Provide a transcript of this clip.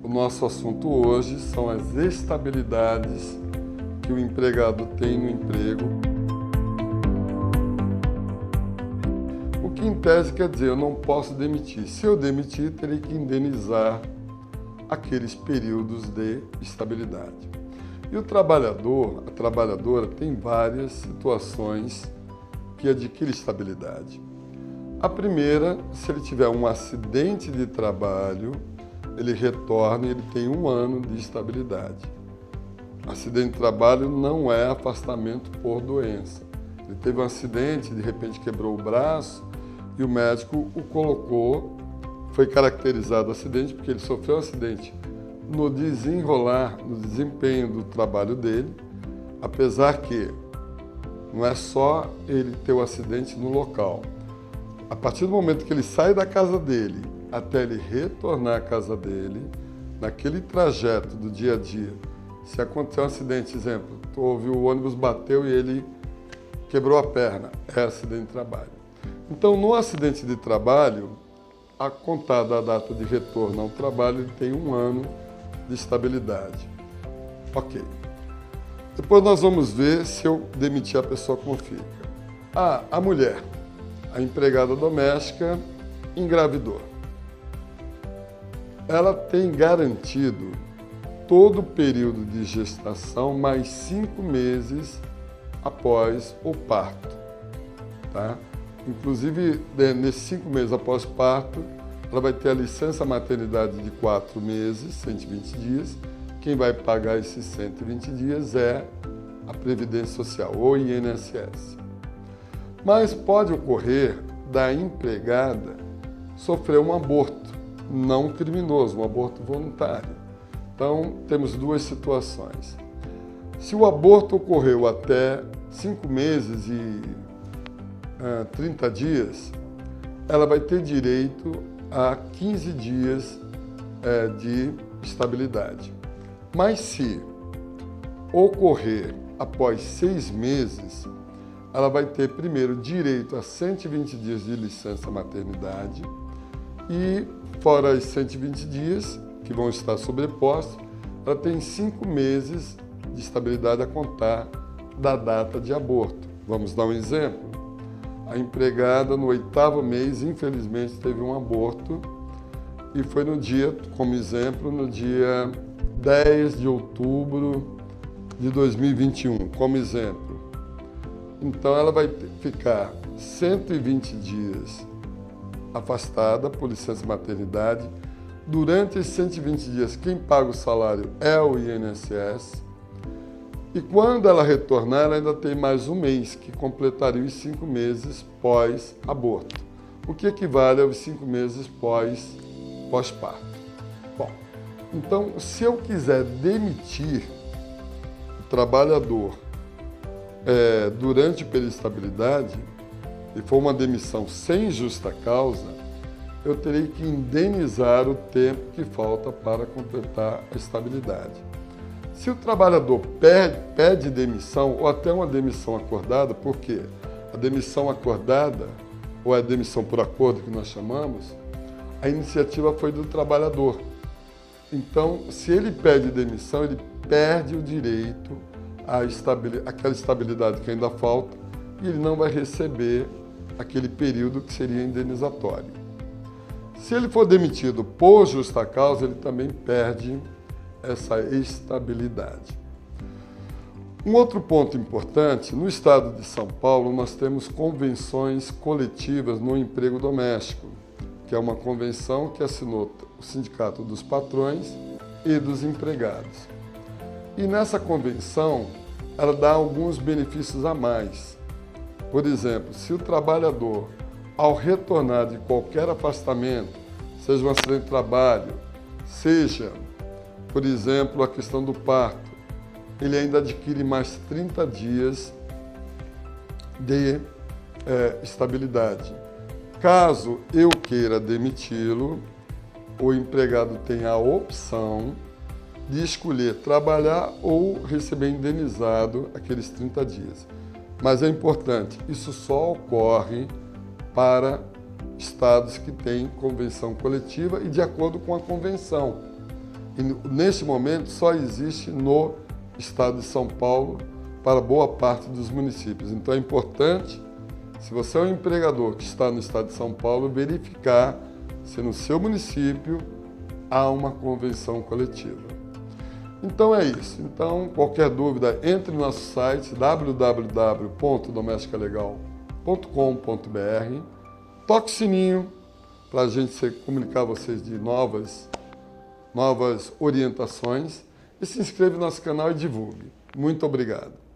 O nosso assunto hoje são as estabilidades que o empregado tem no emprego. O que em tese quer dizer, eu não posso demitir. Se eu demitir, terei que indenizar aqueles períodos de estabilidade. E o trabalhador, a trabalhadora, tem várias situações que adquire estabilidade. A primeira, se ele tiver um acidente de trabalho, ele retorna e ele tem 1 ano de estabilidade. Acidente de trabalho não é afastamento por doença. Ele teve um acidente, de repente quebrou o braço e o médico o colocou, foi caracterizado o acidente porque ele sofreu um acidente no desenrolar, no desempenho do trabalho dele, apesar que não é só ele ter o acidente no local. A partir do momento que ele sai da casa dele até ele retornar à casa dele, naquele trajeto do dia a dia, se acontecer um acidente, exemplo, o ônibus bateu e ele quebrou a perna, é acidente de trabalho. Então, no acidente de trabalho, a contar da data de retorno ao trabalho, ele tem 1 ano de estabilidade. Ok. Depois nós vamos ver se eu demitir a pessoa como fica. A mulher, a empregada doméstica, engravidou. Ela tem garantido todo o período de gestação mais 5 meses após o parto. Tá? Inclusive, nesses 5 meses após o parto, ela vai ter a licença maternidade de 4 meses, 120 dias. Quem vai pagar esses 120 dias é a Previdência Social, ou INSS. Mas pode ocorrer da empregada sofrer um aborto não criminoso, um aborto voluntário. Então, temos 2 situações. Se o aborto ocorreu até 5 meses e 30 dias, ela vai ter direito a 15 dias de estabilidade. Mas se ocorrer após 6 meses, ela vai ter primeiro direito a 120 dias de licença maternidade e, fora os 120 dias, que vão estar sobrepostos, ela tem 5 meses de estabilidade a contar da data de aborto. Vamos dar um exemplo? A empregada, no 8º mês, infelizmente, teve um aborto e foi no dia, como exemplo, no dia 10 de outubro de 2021, como exemplo. Então, ela vai ficar 120 dias afastada por licença maternidade. Durante esses 120 dias, quem paga o salário é o INSS. E quando ela retornar, ela ainda tem mais 1 mês, que completaria os 5 meses pós-aborto, o que equivale aos 5 meses pós-parto. Bom, então, se eu quiser demitir o trabalhador durante o período de estabilidade, e for uma demissão sem justa causa, eu terei que indenizar o tempo que falta para completar a estabilidade. Se o trabalhador pede demissão, ou até uma demissão acordada, porque a demissão acordada, ou a demissão por acordo que nós chamamos, a iniciativa foi do trabalhador. Então, se ele pede demissão, ele perde o direito àquela estabilidade que ainda falta, e ele não vai receber aquele período que seria indenizatório. Se ele for demitido por justa causa, ele também perde essa estabilidade. Um outro ponto importante, no estado de São Paulo, nós temos convenções coletivas no emprego doméstico, que é uma convenção que assinou o Sindicato dos Patrões e dos Empregados. E nessa convenção, ela dá alguns benefícios a mais. Por exemplo, se o trabalhador, ao retornar de qualquer afastamento, seja um acidente de trabalho, seja, por exemplo, a questão do parto, ele ainda adquire mais 30 dias de estabilidade. Caso eu queira demiti-lo, o empregado tem a opção de escolher trabalhar ou receber indenizado aqueles 30 dias. Mas é importante, isso só ocorre para estados que têm convenção coletiva e de acordo com a convenção. E, neste momento, só existe no estado de São Paulo para boa parte dos municípios. Então é importante, se você é um empregador que está no estado de São Paulo, verificar se no seu município há uma convenção coletiva. Então é isso. Então, qualquer dúvida, entre no nosso site www.domesticalegal.com.br, toque o sininho para a gente comunicar a vocês de novas orientações e se inscreva no nosso canal e divulgue. Muito obrigado.